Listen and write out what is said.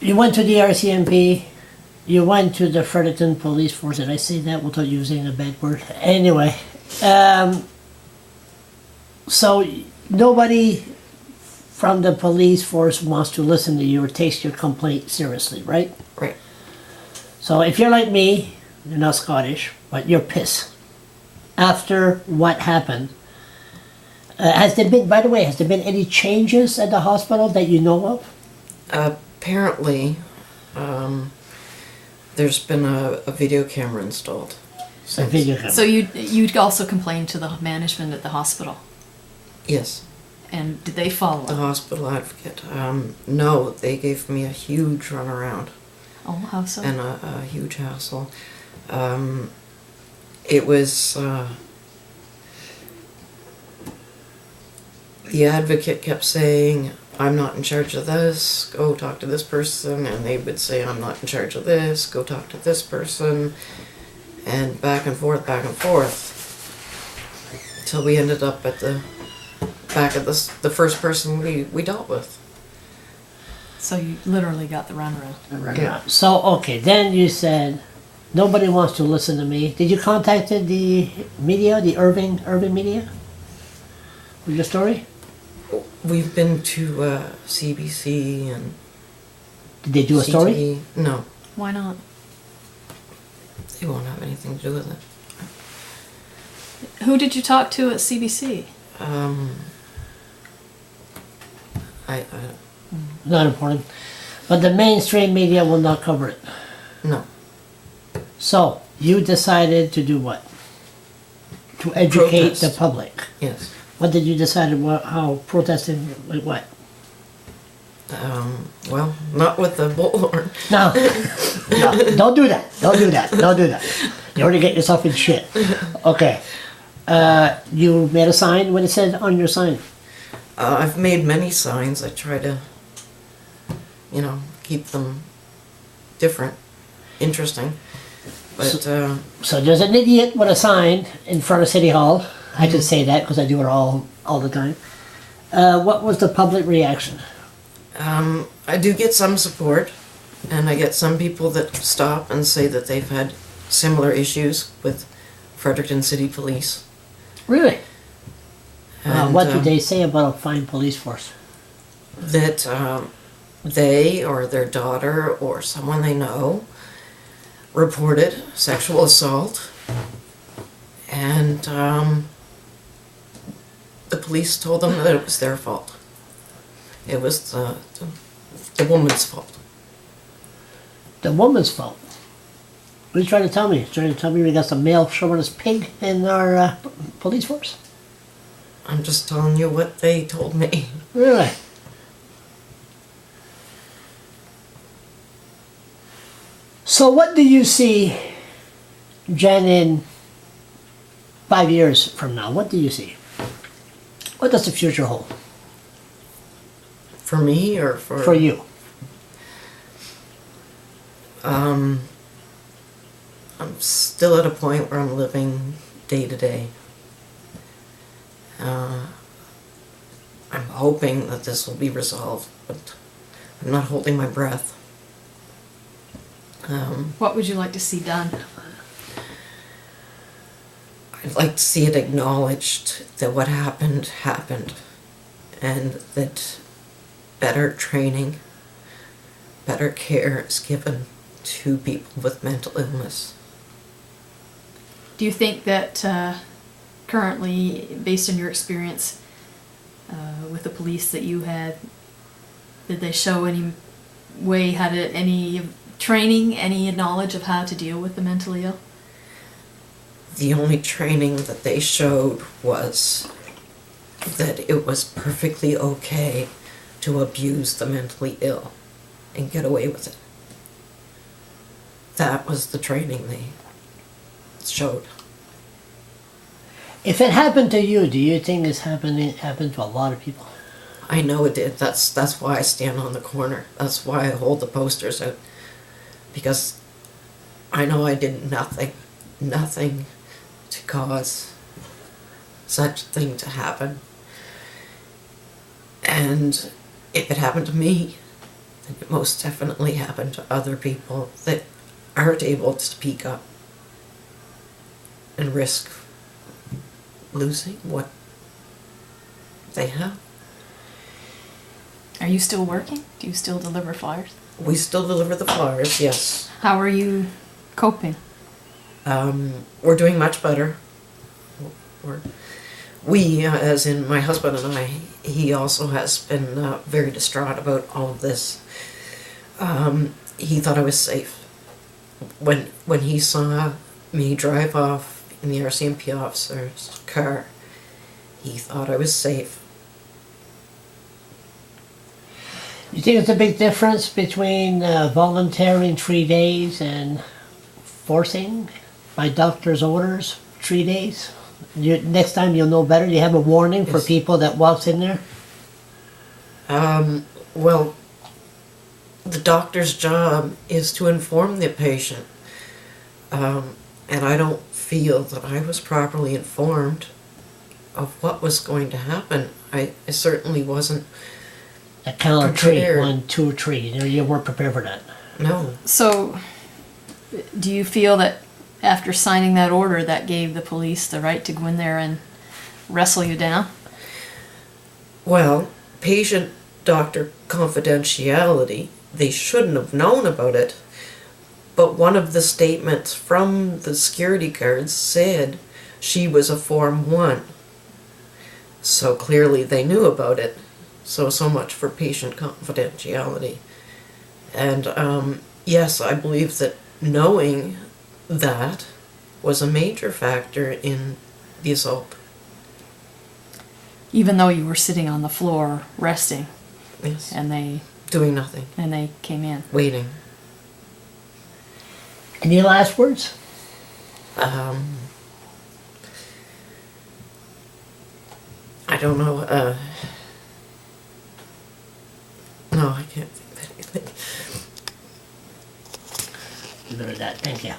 you went to the RCMP, you went to the Fredericton Police Force. Did I say that without using a bad word? Anyway, so nobody from the police force wants to listen to you or takes your complaint seriously, right? Right. So if you're like me, you're not Scottish, but you're pissed. After what happened, has there been, by the way, has there been any changes at the hospital that you know of? Apparently, there's been a video camera installed. A video camera. So you'd also complain to the management at the hospital, Yes, and did they follow the up? hospital advocate. No, they gave me a huge runaround Oh, how so? and a huge hassle. It was, the advocate kept saying, I'm not in charge of this, go talk to this person, and they would say, I'm not in charge of this, go talk to this person, and back and forth, till we ended up at the first person we dealt with. So you literally got the runaround. Yeah. So, okay, then you said, nobody wants to listen to me. Did you contact the media, the Irving media? With your story? We've been to CBC and Did they do a story? CTV. No, Why not? they won't have anything to do with it. Who did you talk to at CBC? I Not important. But the mainstream media will not cover it. no. So, you decided to do what? To educate Protest. the public. Yes. What did you decide, how protesting, like what? Well, not with the bullhorn. No, no, don't do that. Don't do that. Don't do that. You already get yourself in shit. Okay. You made a sign. What it said on your sign? I've made many signs. I try to, keep them different, interesting. But So there's an idiot with a sign in front of City Hall. I can say that because I do it all the time. What was the public reaction? I do get some support, and I get some people that stop and say that they've had similar issues with Fredericton City Police. Really? And, What do they say about a fine police force? That they or their daughter or someone they know reported sexual assault, and the police told them that it was their fault. It was the woman's fault. The woman's fault. What are you trying to tell me? You trying to tell me we got some male chauvinist pig in our police force? I'm just telling you what they told me. Really? So what do you see, Jen, in 5 years from now? What do you see? What does the future hold For me or for... for you? I'm still at a point where I'm living day to day. I'm hoping that this will be resolved, but I'm not holding my breath. What would you like to see done? I'd like to see it acknowledged that what happened, happened, and that better training, better care is given to people with mental illness. Do you think that currently, based on your experience with the police that you had, did they show any way, any training, any knowledge of how to deal with the mentally ill? The only training that they showed was that it was perfectly okay to abuse the mentally ill and get away with it. That was the training they showed. If it happened to you, do you think it's happened to a lot of people? I know it did. That's why I stand on the corner. That's why I hold the posters out. Because I know I did nothing to cause such a thing to happen. And if it happened to me, then it most definitely happened to other people that aren't able to speak up and risk losing what they have. Are you still working? Do you still deliver flyers? We still deliver the flyers, yes. How are you coping? We're doing much better. We, as in my husband and I, he also has been very distraught about all of this. He thought I was safe. When he saw me drive off in the RCMP officer's car, he thought I was safe. You think it's a big difference between volunteering 3 days and forcing by doctor's orders 3 days? Next time you'll know better. You have a warning for Yes. people that walks in there. Well, the doctor's job is to inform the patient. And I don't feel that I was properly informed of what was going to happen. I certainly wasn't. A count of 3, Prepared. 1, 2, 3. You weren't prepared for that. No. So, do you feel that after signing that order, that gave the police the right to go in there and wrestle you down? Well, patient-doctor confidentiality, they shouldn't have known about it. But one of the statements from the security guards said she was a Form 1. So clearly they knew about it. So much for patient confidentiality. And yes, I believe that knowing that was a major factor in the assault. Even though you were sitting on the floor resting, Yes. and they Doing nothing. came in. Waiting. Any last words? I don't know. No, I can't think of anything. Leave it at that. Thank you.